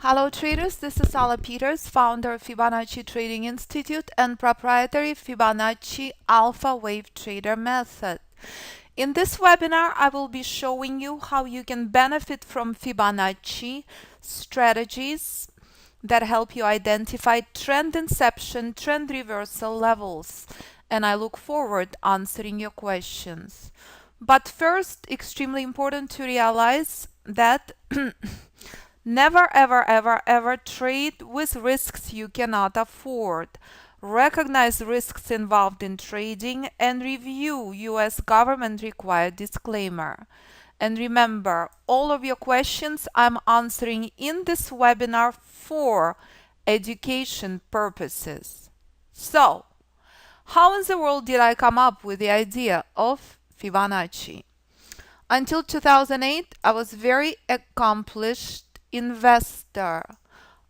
Hello traders, this is Ala Peters, founder of Fibonacci Trading Institute and proprietary Fibonacci Alpha Wave Trader method. In this webinar, I will be showing you how you can benefit from Fibonacci strategies that help you identify trend inception, trend reversal levels, and I look forward answering your questions. But first, extremely important to realize that never ever trade with risks you cannot afford. Recognize risks involved in trading and review US government required disclaimer. And remember, all of your questions I'm answering in this webinar for education purposes. So, how in the world did I come up with the idea of Fibonacci? Until 2008, I was very accomplished investor.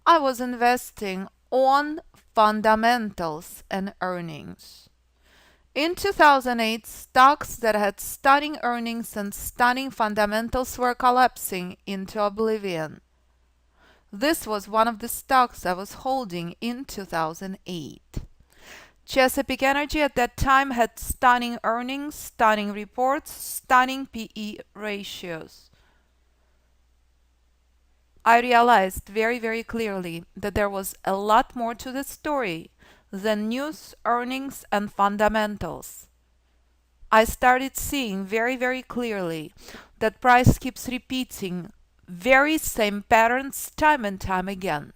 I was investing on fundamentals and earnings. In 2008, stocks that had stunning earnings and stunning fundamentals were collapsing into oblivion. This was one of the stocks I was holding in 2008. Chesapeake Energy at that time had stunning earnings, stunning reports, stunning PE ratios. I realized very clearly that there was a lot more to the story than news, earnings, and fundamentals. I started seeing very clearly that price keeps repeating very same patterns time and time again.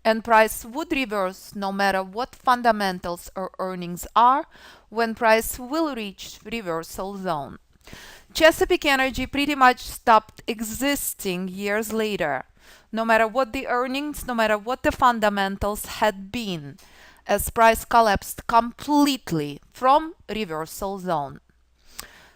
And price would reverse no matter what fundamentals or earnings are when price will reach reversal zone. Chesapeake Energy pretty much stopped existing years later, no matter what the earnings, no matter what the fundamentals had been, as price collapsed completely from reversal zone.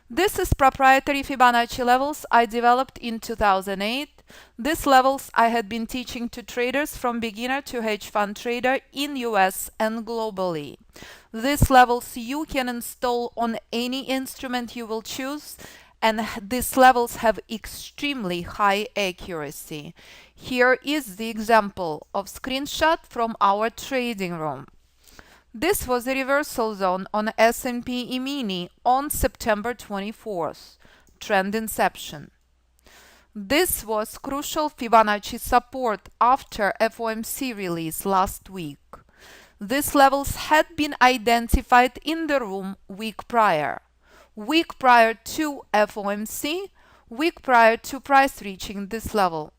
This is proprietary Fibonacci levels I developed in 2008. These levels I had been teaching to traders from beginner to hedge fund trader in US and globally. These levels you can install on any instrument you will choose, and these levels have extremely high accuracy. Here is the example of screenshot from our trading room. This was a reversal zone on S&P E-mini on September 24th, trend inception. This was crucial Fibonacci support after FOMC release last week. These levels had been identified in the room week prior to FOMC, week prior to price reaching this level.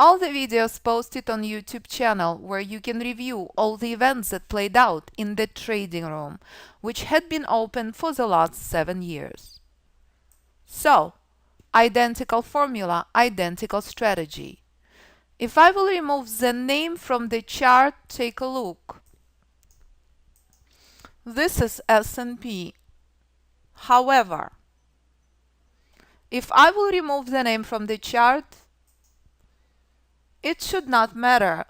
All the videos posted on YouTube channel where you can review all the events that played out in the trading room, which had been open for the last 7 years. So, identical formula, identical strategy. If I will remove the name from the chart, take a look. This is S&P. However, if I will remove the name from the chart, it should not matter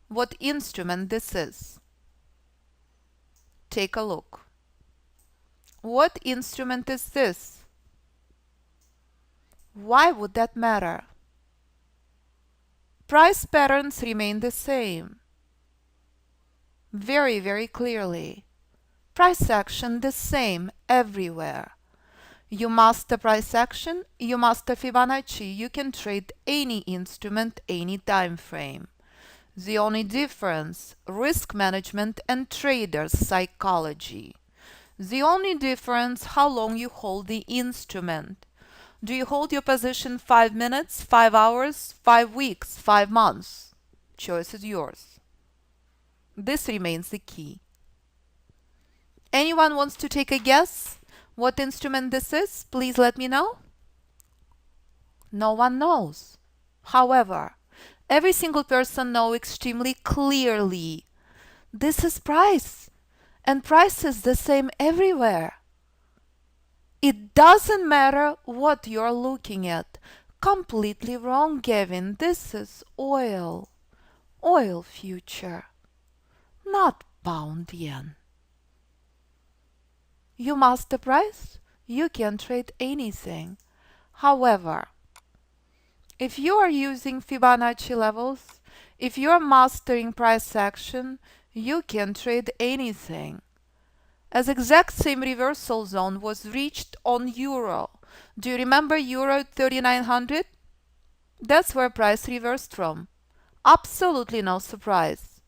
what instrument this is. Take a look. What instrument is this? Why would that matter? Price patterns remain the same. Very clearly. Price action the same everywhere. You master price action, you master Fibonacci, you can trade any instrument, any time frame. The only difference, risk management and trader's psychology. The only difference, how long you hold the instrument. Do you hold your position 5 minutes, 5 hours, 5 weeks, 5 months? Choice is yours. This remains the key. Anyone wants to take a guess what instrument this is? Please let me know. No one knows. However, every single person knows extremely clearly. This is price, and price is the same everywhere. It doesn't matter what you're looking at. Completely wrong, Kevin. This is oil. Oil future, not pound yen. You master price, you can trade anything. However, If you are using Fibonacci levels, if you are mastering price action, you can trade anything. As exact same reversal zone was reached on euro. Do you remember euro at 3900? That's where price reversed from. Absolutely no surprise.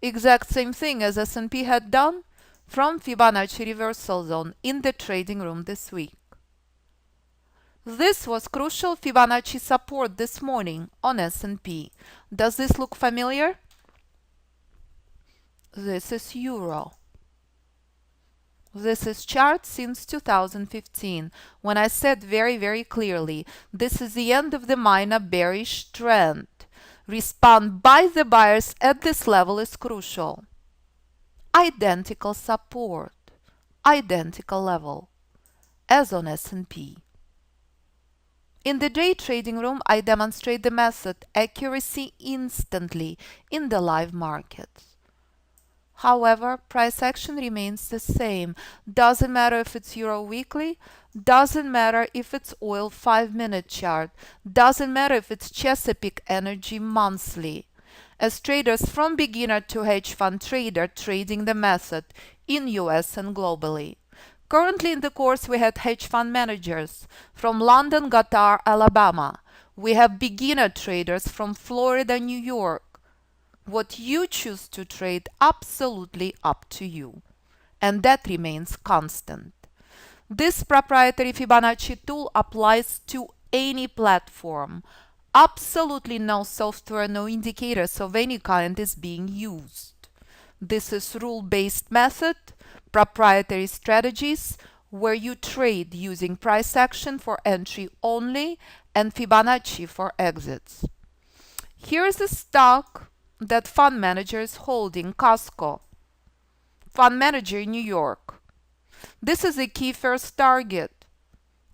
Exact same thing as S&P had done from Fibonacci reversal zone in the trading room this week. This was crucial Fibonacci support this morning on S&P. Does this look familiar? This is euro. This is chart since 2015, when I said very clearly, this is the end of the minor bearish trend. Respond by the buyers at this level is crucial. Identical support, identical level, as on S&P. In the day trading room, I demonstrate the method accuracy instantly in the live market. However, price action remains the same. Doesn't matter if it's Euro weekly, doesn't matter if it's oil 5-minute chart, doesn't matter if it's Chesapeake Energy monthly. As traders from beginner to hedge fund trader trading the method in US and globally. Currently in the course we had hedge fund managers from London, Qatar, Alabama. We have beginner traders from Florida, New York. What you choose to trade, absolutely up to you. And that remains constant. This proprietary Fibonacci tool applies to any platform. Absolutely no software, no indicators of any kind is being used. This is rule-based method, proprietary strategies, where you trade using price action for entry only and Fibonacci for exits. Here's a stock that fund manager is holding, Costco. Fund manager in New York. This is a key first target.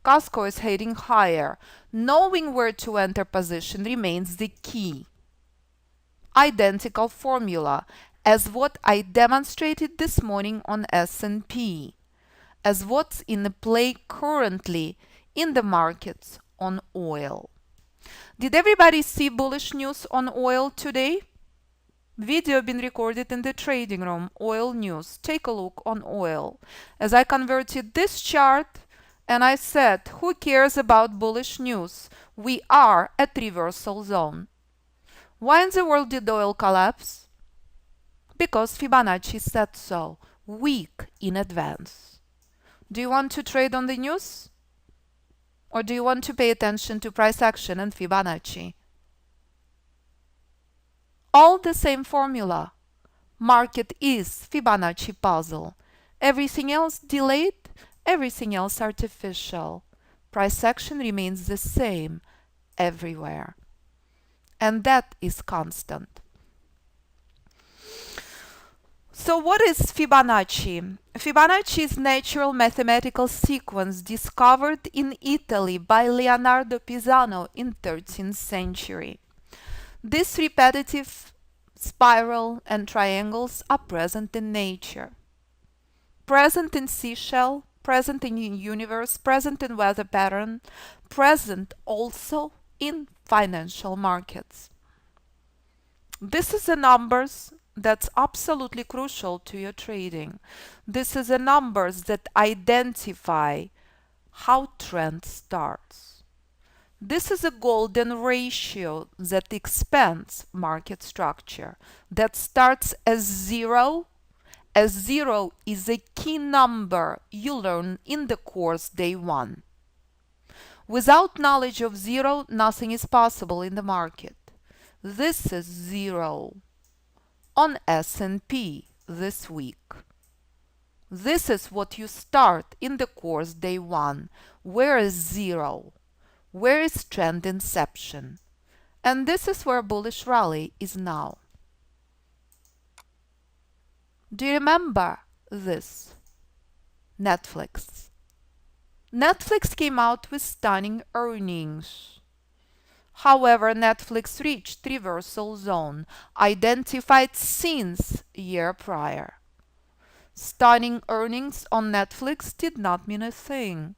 Costco is heading higher. Knowing where to enter position remains the key. Identical formula as what I demonstrated this morning on S&P, as what's in play currently in the markets on oil. Did everybody see bullish news on oil today? Video been recorded in the trading room, oil news. Take a look on oil. As I converted this chart and I said, who cares about bullish news? We are at reversal zone. Why in the world did oil collapse? Because Fibonacci said so, week in advance. Do you want to trade on the news? Or do you want to pay attention to price action and Fibonacci? All the same formula. Market is Fibonacci puzzle. Everything else delayed, everything else artificial. Price action remains the same everywhere. And that is constant. So what is Fibonacci? Fibonacci is natural mathematical sequence discovered in Italy by Leonardo Pisano in 13th century. This repetitive spiral and triangles are present in nature. Present in seashell, present in universe, present in weather pattern, present also in financial markets. This is the numbers that's absolutely crucial to your trading. This is the numbers that identify how trend starts. This is a golden ratio that expands market structure, that starts as zero. As zero is a key number you learn in the course day one. Without knowledge of zero, nothing is possible in the market. This is zero on S&P this week. This is what you start in the course day one. Where is zero? Where is trend inception? And this is where bullish rally is now. Do you remember this? Netflix. Netflix came out with stunning earnings. However, Netflix reached reversal zone, identified since year prior. Stunning earnings on Netflix did not mean a thing.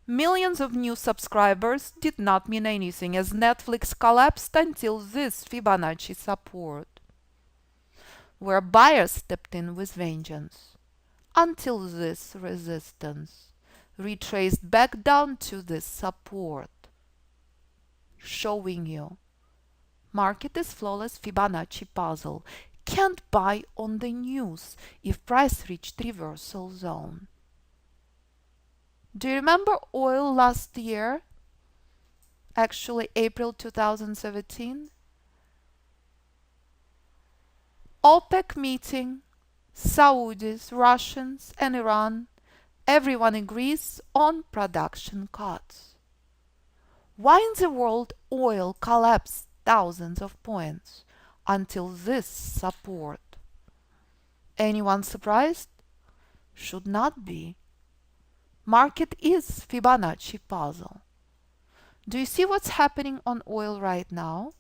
Millions of new subscribers did not mean anything as Netflix collapsed until this Fibonacci support, where buyers stepped in with vengeance, until this resistance retraced back down to this support, showing you market is flawless Fibonacci puzzle. Can't buy on the news if price reached reversal zone. Do you remember oil last year? Actually, April 2017. OPEC meeting, Saudis, Russians, and Iran, everyone agrees on production cuts. Why in the world oil collapsed thousands of points until this support? Anyone surprised? Should not be. Market is Fibonacci puzzle. Do you see what's happening on oil right now?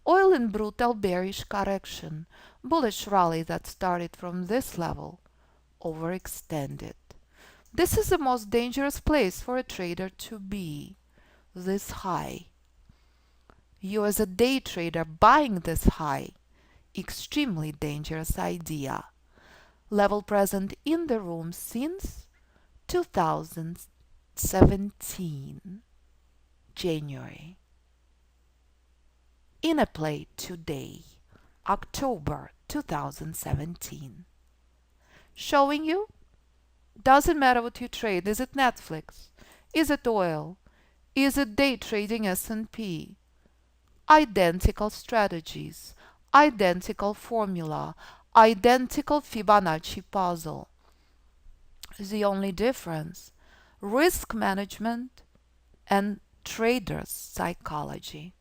Oil in brutal bearish correction, bullish rally that started from this level, overextended. This is the most dangerous place for a trader to be, this high. You as a day trader buying this high, extremely dangerous idea. Level present in the room since 2017, January. In a play today, October 2017. Showing you, doesn't matter what you trade. Is it Netflix? Is it oil? Is it day trading S&P? Identical strategies, identical formula, identical Fibonacci puzzle. The only difference, risk management and trader's psychology.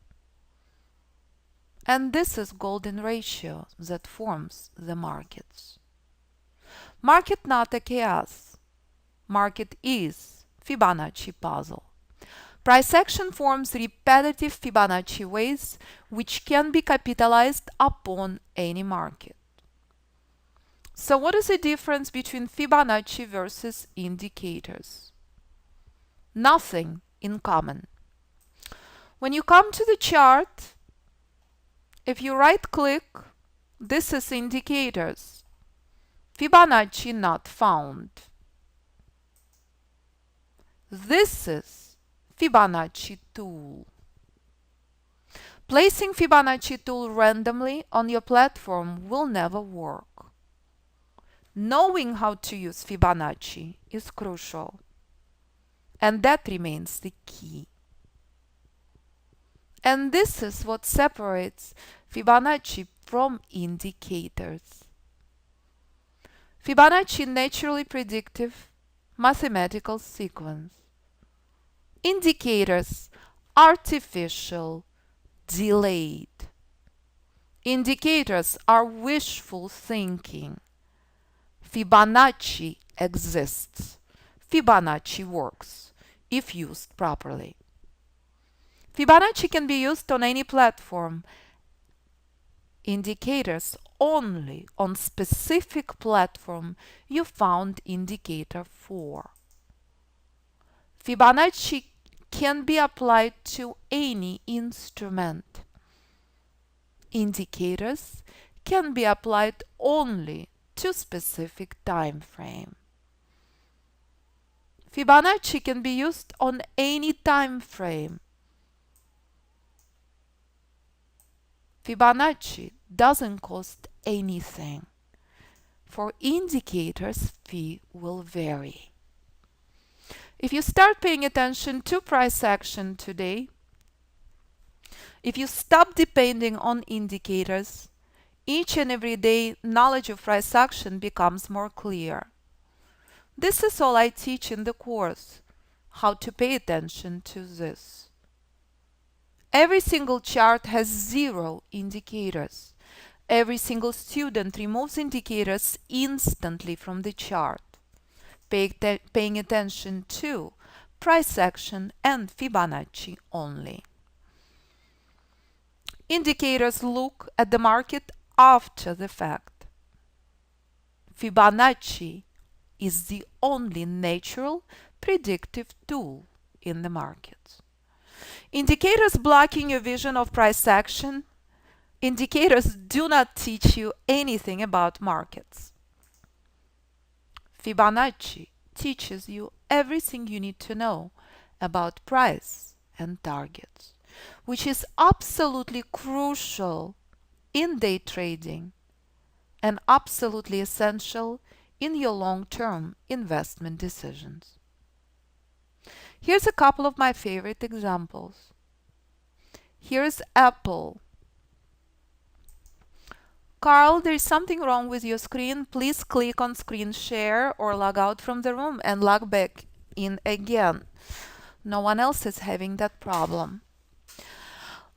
And this is golden ratio that forms the markets. Market not a chaos. Market is Fibonacci puzzle. Price action forms repetitive Fibonacci waves which can be capitalized upon any market. So what is the difference between Fibonacci versus indicators? Nothing in common. When you come to the chart, if you right-click, this is indicators. Fibonacci not found. This is Fibonacci tool. Placing Fibonacci tool randomly on your platform will never work. Knowing how to use Fibonacci is crucial, and that remains the key. And this is what separates Fibonacci from indicators. Fibonacci naturally predictive mathematical sequence. Indicators artificial, delayed. Indicators are wishful thinking. Fibonacci exists. Fibonacci works if used properly. Fibonacci can be used on any platform. Indicators only on specific platform you found indicator for. Fibonacci can be applied to any instrument. Indicators can be applied only to specific time frame. Fibonacci can be used on any time frame. Fibonacci doesn't cost anything. For indicators, fee will vary. If you start paying attention to price action today, if you stop depending on indicators, each and every day knowledge of price action becomes more clear. This is all I teach in the course, how to pay attention to this. Every single chart has 0 indicators. Every single student removes indicators instantly from the chart, paying attention to price action and Fibonacci only. Indicators look at the market after the fact. Fibonacci is the only natural predictive tool in the markets. Indicators blocking your vision of price action. Indicators do not teach you anything about markets. Fibonacci teaches you everything you need to know about price and targets, which is absolutely crucial in day trading and absolutely essential in your long-term investment decisions. Here's a couple of my favorite examples. Here's Apple. Carl, there's something wrong with your screen. Please click on screen share or log out from the room and log back in again. No one else is having that problem.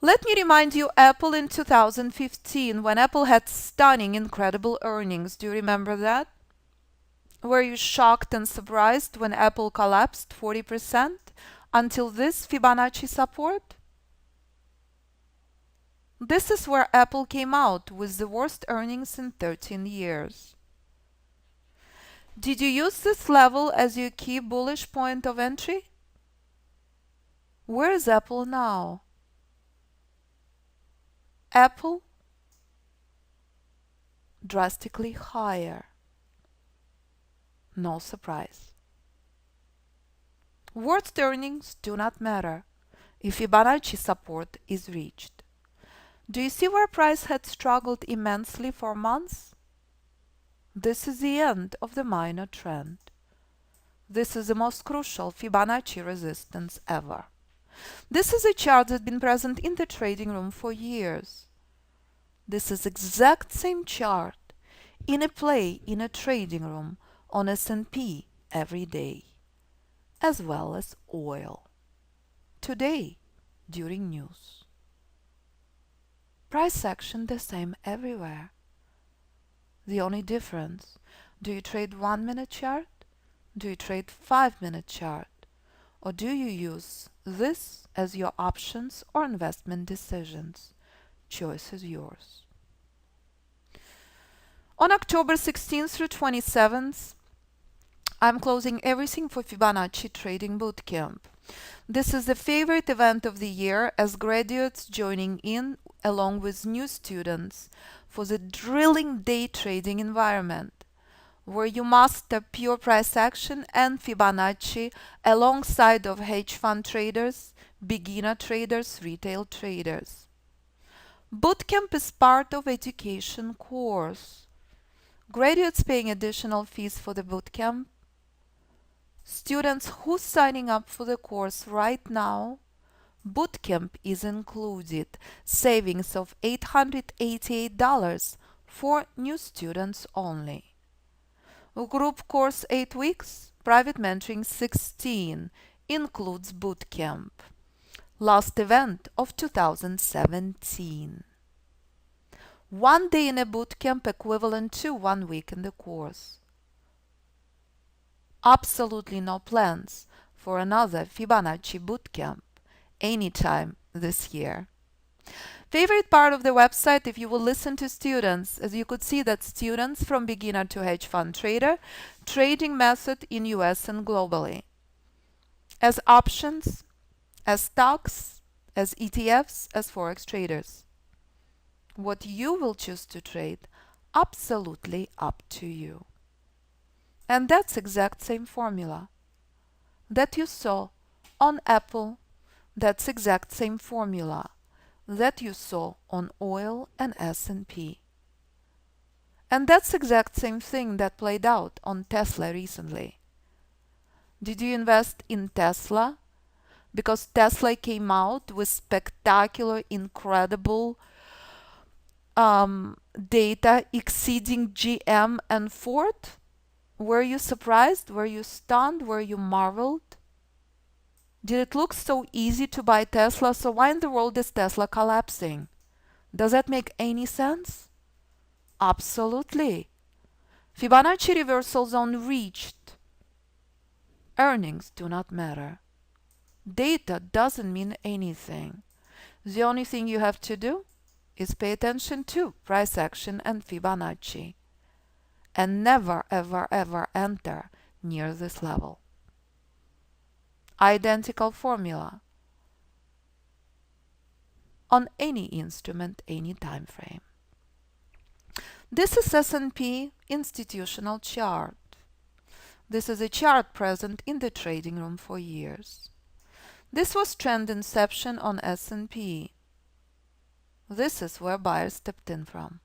Let me remind you, Apple in 2015, when Apple had stunning, incredible earnings. Do you remember that? Were you shocked and surprised when Apple collapsed 40% until this Fibonacci support? This is where Apple came out with the worst earnings in 13 years. Did you use this level as your key bullish point of entry? Where is Apple now? Apple drastically higher. No surprise. Worst earnings do not matter if Fibonacci support is reached. Do you see where price had struggled immensely for months? This is the end of the minor trend. This is the most crucial Fibonacci resistance ever. This is a chart that's been present in the trading room for years. This is exact same chart in a play in a trading room on S&P every day, as well as oil. Today, during news. Price action the same everywhere. The only difference, do you trade 1 minute chart? Do you trade 5 minute chart? Or do you use this as your options or investment decisions? Choice is yours. On October 16th through 27th, I'm closing everything for Fibonacci Trading Bootcamp. This is the favorite event of the year as graduates joining in along with new students for the drilling day trading environment, where you master pure price action and Fibonacci alongside of hedge fund traders, beginner traders, retail traders. Bootcamp is part of education course. Graduates paying additional fees for the bootcamp. Students who signing up for the course right now, bootcamp is included, savings of $888 for new students only. Group course 8 weeks, private mentoring 16, includes bootcamp. Last event of 2017. 1 day in a bootcamp equivalent to 1 week in the course. Absolutely no plans for another Fibonacci bootcamp anytime this year. Favorite part of the website, if you will listen to students, as you could see that students from beginner to hedge fund trader, trading method in US and globally. As options, as stocks, as ETFs, as forex traders. What you will choose to trade, absolutely up to you. And that's exact same formula that you saw on Apple. That's exact same formula that you saw on oil and S&P. And that's exact same thing that played out on Tesla recently. Did you invest in Tesla? Because Tesla came out with spectacular, incredible data exceeding GM and Ford? Were you surprised? Were you stunned? Were you marveled? Did it look so easy to buy Tesla? So why in the world is Tesla collapsing? Does that make any sense? Absolutely. Fibonacci reversal zone reached. Earnings do not matter. Data doesn't mean anything. The only thing you have to do is pay attention to price action and Fibonacci. and never ever ever enter near this level. Identical formula on any instrument, any time frame. This is S&P institutional chart. This is a chart present in the trading room for years. This was trend inception on S&P. This is where buyers stepped in from.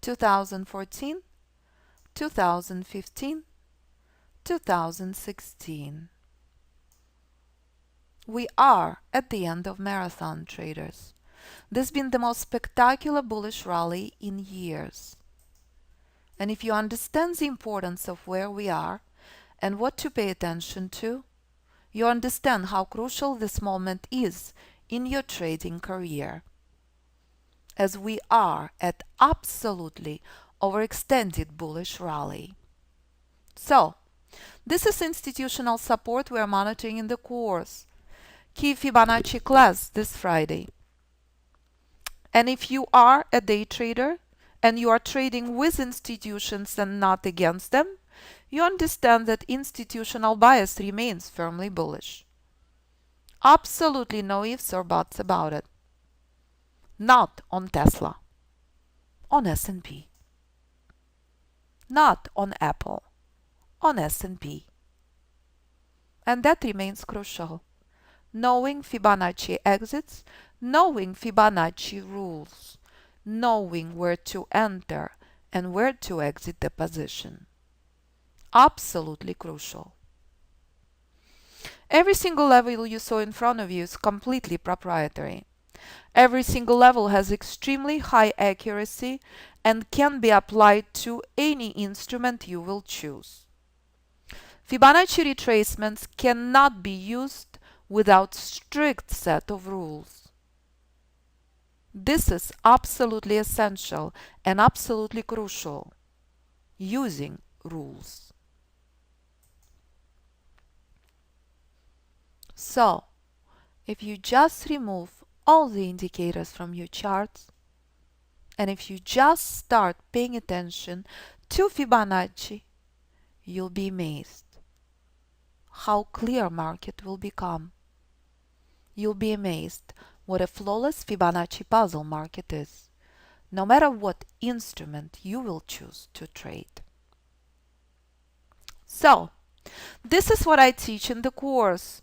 2014, 2015, 2016. We are at the end of marathon, traders. This has been the most spectacular bullish rally in years. And if you understand the importance of where we are and what to pay attention to, you understand how crucial this moment is in your trading career, as we are at absolutely overextended bullish rally. So, this is institutional support we are monitoring in the course. Key Fibonacci class this Friday. And if you are a day trader and you are trading with institutions and not against them, you understand that institutional bias remains firmly bullish. Absolutely no ifs or buts about it. Not on Tesla, on S&P. Not on Apple, on S&P. And that remains crucial. Knowing Fibonacci exits, knowing Fibonacci rules, knowing where to enter and where to exit the position. Absolutely crucial. Every single level you saw in front of you is completely proprietary. Every single level has extremely high accuracy and can be applied to any instrument you will choose. Fibonacci retracements cannot be used without strict set of rules. This is absolutely essential and absolutely crucial. Using rules. So, if you just remove all the indicators from your charts, and if you just start paying attention to Fibonacci, you'll be amazed how clear market will become. You'll be amazed what a flawless Fibonacci puzzle market is, no matter what instrument you will choose to trade. So, this is what I teach in the course.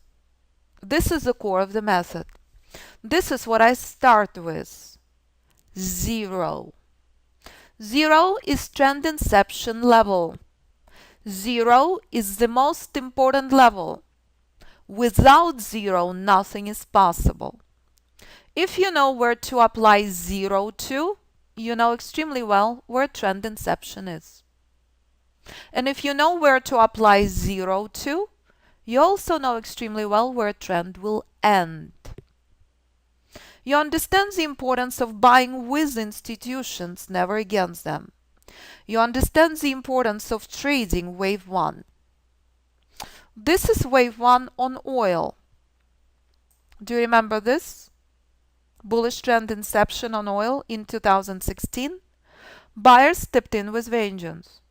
This is the core of the method. This is what I start with. 0. 0 is trend inception level. 0 is the most important level. Without 0, nothing is possible. If you know where to apply 0 to, you know extremely well where trend inception is. And if you know where to apply 0 to, you also know extremely well where trend will end. You understand the importance of buying with institutions, never against them. You understand the importance of trading wave 1. This is wave 1 on oil. Do you remember this? Bullish trend inception on oil in 2016. Buyers stepped in with vengeance.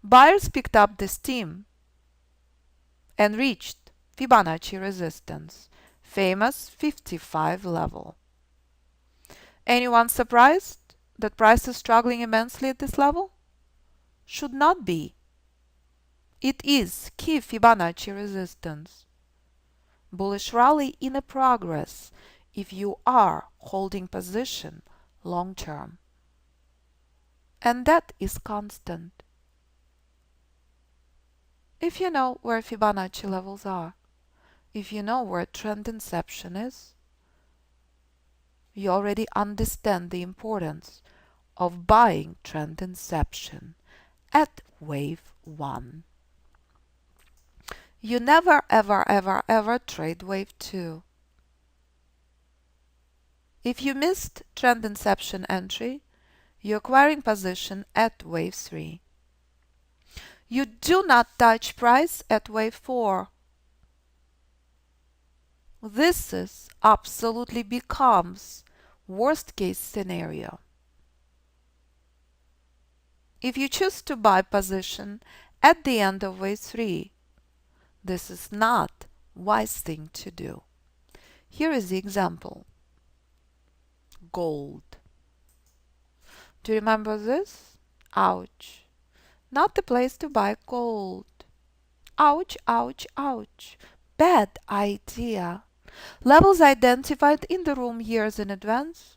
Buyers picked up the steam and reached Fibonacci resistance, famous 55 level. Anyone surprised that price is struggling immensely at this level? Should not be. It is key Fibonacci resistance. Bullish rally in a progress if you are holding position long term. And that is constant. If you know where Fibonacci levels are, if you know where trend inception is, you already understand the importance of buying trend inception at wave 1. You never ever ever ever trade wave 2. If you missed trend inception entry, you're acquiring position at wave 3. You do not touch price at wave 4. This is absolutely becomes worst case scenario. If you choose to buy position at the end of wave 3, this is not wise thing to do. Here is the example. Gold. Do you remember this? Ouch. Not the place to buy gold. Ouch, ouch, ouch. Bad idea. Levels identified in the room years in advance,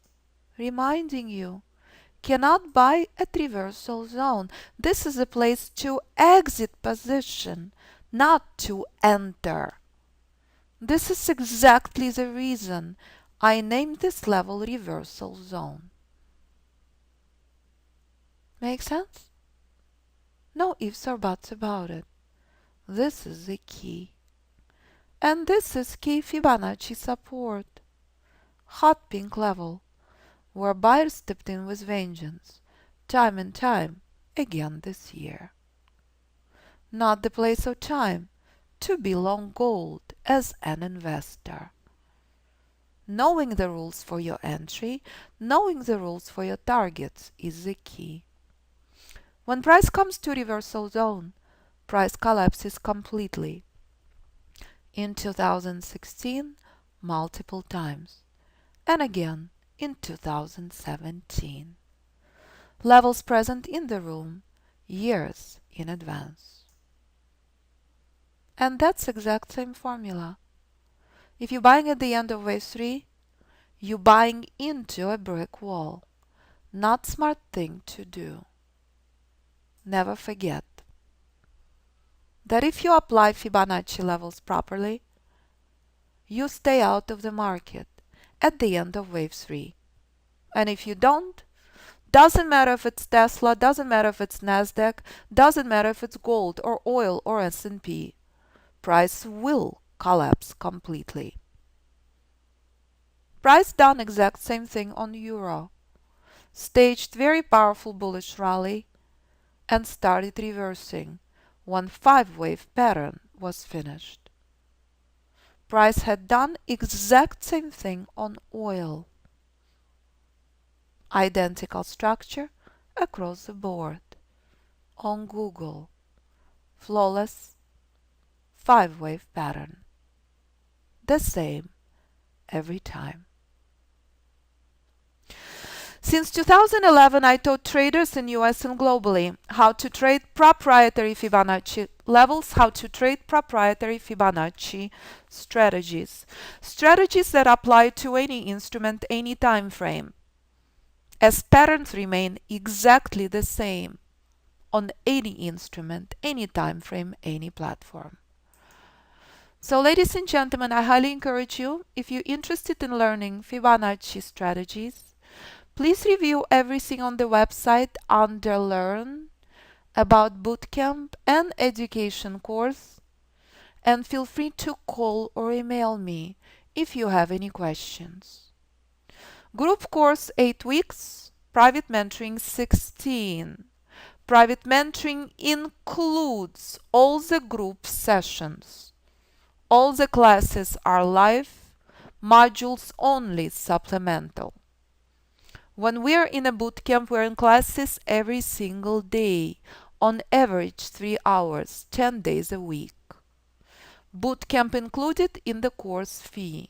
reminding you, cannot buy at reversal zone. This is a place to exit position, not to enter. This is exactly the reason I named this level reversal zone. Make sense? No ifs or buts about it. This is the key. And this is key Fibonacci support. Hot pink level, where buyers stepped in with vengeance, time and time again this year. Not the place or time to be long gold as an investor. Knowing the rules for your entry, knowing the rules for your targets is the key. When price comes to reversal zone, price collapses completely. In 2016, multiple times, and again in 2017. Levels present in the room years in advance. And that's exact same formula. If you're buying at the end of wave 3, you're buying into a brick wall. Not smart thing to do. Never forget that if you apply Fibonacci levels properly, you stay out of the market at the end of wave 3. And if you don't, doesn't matter if it's Tesla, doesn't matter if it's Nasdaq, doesn't matter if it's gold or oil or S&P, price will collapse completely. Price done exact same thing on Euro. Staged very powerful bullish rally and started reversing when 5-wave pattern was finished. Price had done exact same thing on oil. Identical structure across the board. On Google, flawless 5-wave pattern. The same every time. Since 2011, I taught traders in US and globally how to trade proprietary Fibonacci levels, how to trade proprietary Fibonacci strategies. Strategies that apply to any instrument, any time frame, as patterns remain exactly the same on any instrument, any time frame, any platform. So ladies and gentlemen, I highly encourage you, if you're interested in learning Fibonacci strategies, please review everything on the website under Learn about Bootcamp and Education course, and feel free to call or email me if you have any questions. Group course 8 weeks, private mentoring 16. Private mentoring includes all the group sessions. All the classes are live, modules only supplemental. When we're in a bootcamp, we're in classes every single day, on average 3 hours, 10 days a week. Bootcamp included in the course fee.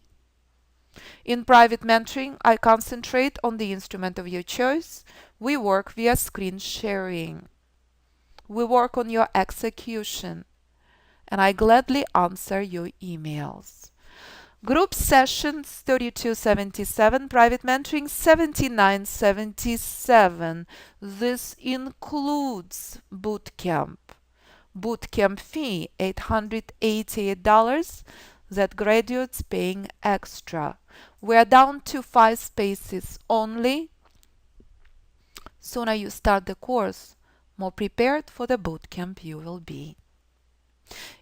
In private mentoring, I concentrate on the instrument of your choice. We work via screen sharing. We work on your execution, and I gladly answer your emails. Group sessions 3277, private mentoring 7977. This includes bootcamp. Bootcamp fee $888, that graduates paying extra. We're down to 5 spaces only. Sooner you start the course, more prepared for the bootcamp you will be.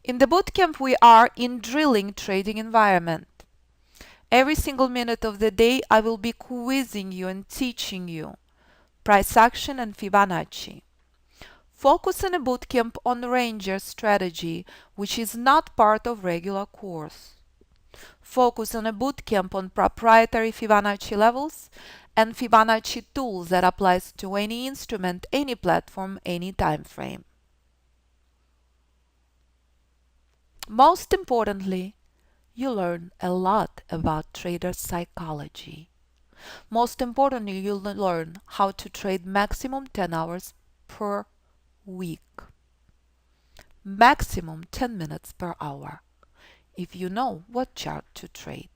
In the bootcamp, we are in drilling trading environment. Every single minute of the day, I will be quizzing you and teaching you price action and Fibonacci. Focus in a bootcamp on Ranger strategy, which is not part of regular course. Focus on a bootcamp on proprietary Fibonacci levels and Fibonacci tools that applies to any instrument, any platform, any time frame. Most importantly, you learn a lot about trader psychology. Most importantly, you'll learn how to trade maximum 10 hours per week. Maximum 10 minutes per hour, if you know what chart to trade.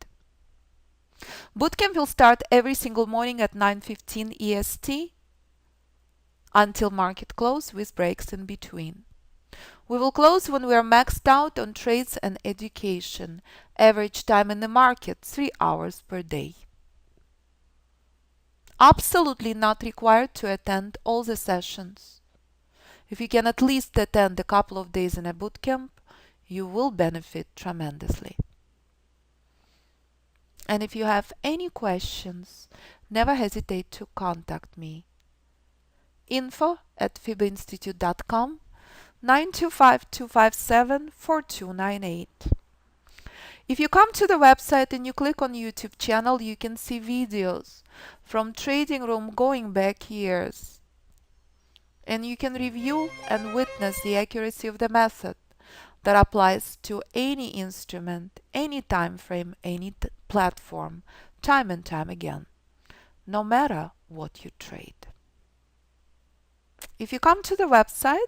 Bootcamp will start every single morning at 9:15 EST until market close with breaks in between. We will close when we are maxed out on trades and education. Average time in the market 3 hours per day. Absolutely not required to attend all the sessions. If you can at least attend a couple of days in a bootcamp, you will benefit tremendously. And if you have any questions, never hesitate to contact me. info@fibinstitute.com 925-257-4298. If you come to the website and you click on YouTube channel, you can see videos from trading room going back years. And you can review and witness the accuracy of the method that applies to any instrument, any time frame, any platform, time and time again, no matter what you trade. If you come to the website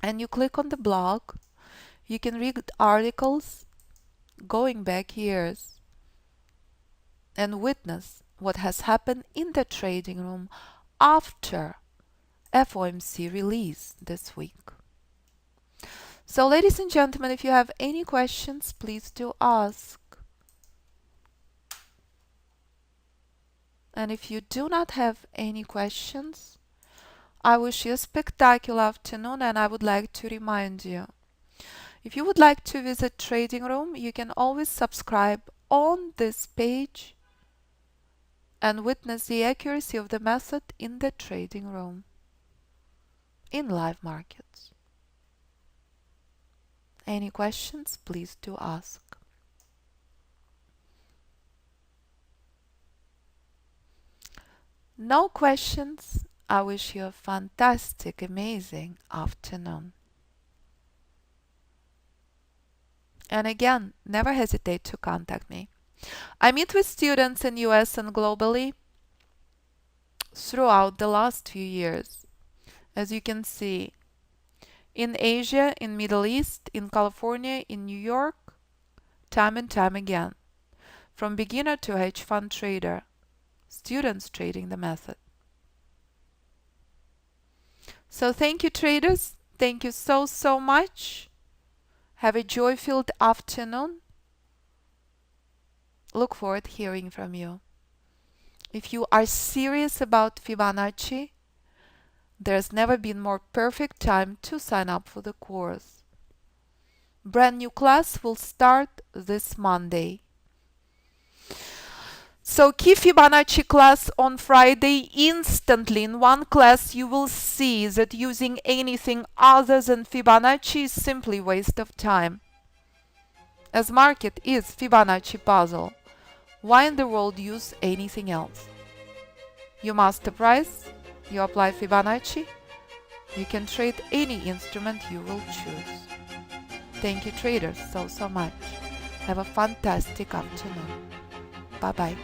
and you click on the blog, you can read articles going back years and witness what has happened in the trading room after FOMC release this week. So, ladies and gentlemen, if you have any questions, please do ask. And if you do not have any questions, I wish you a spectacular afternoon, and I would like to remind you, if you would like to visit Trading Room, you can always subscribe on this page and witness the accuracy of the method in the Trading Room in live markets. Any questions, please do ask. No questions? I wish you a fantastic, amazing afternoon. And again, never hesitate to contact me. I meet with students in US and globally throughout the last few years. As you can see, in Asia, in Middle East, in California, in New York, time and time again. From beginner to hedge fund trader, students trading the method. So thank you, traders. Thank you so much. Have a joy-filled afternoon. Look forward to hearing from you. If you are serious about Fibonacci, there's never been more perfect time to sign up for the course. Brand new class will start this Monday. So key Fibonacci class on Friday. Instantly in one class you will see that using anything other than Fibonacci is simply waste of time. As market is Fibonacci puzzle, why in the world use anything else? You master price, you apply Fibonacci, you can trade any instrument you will choose. Thank you, traders, so much. Have a fantastic afternoon. Bye-bye.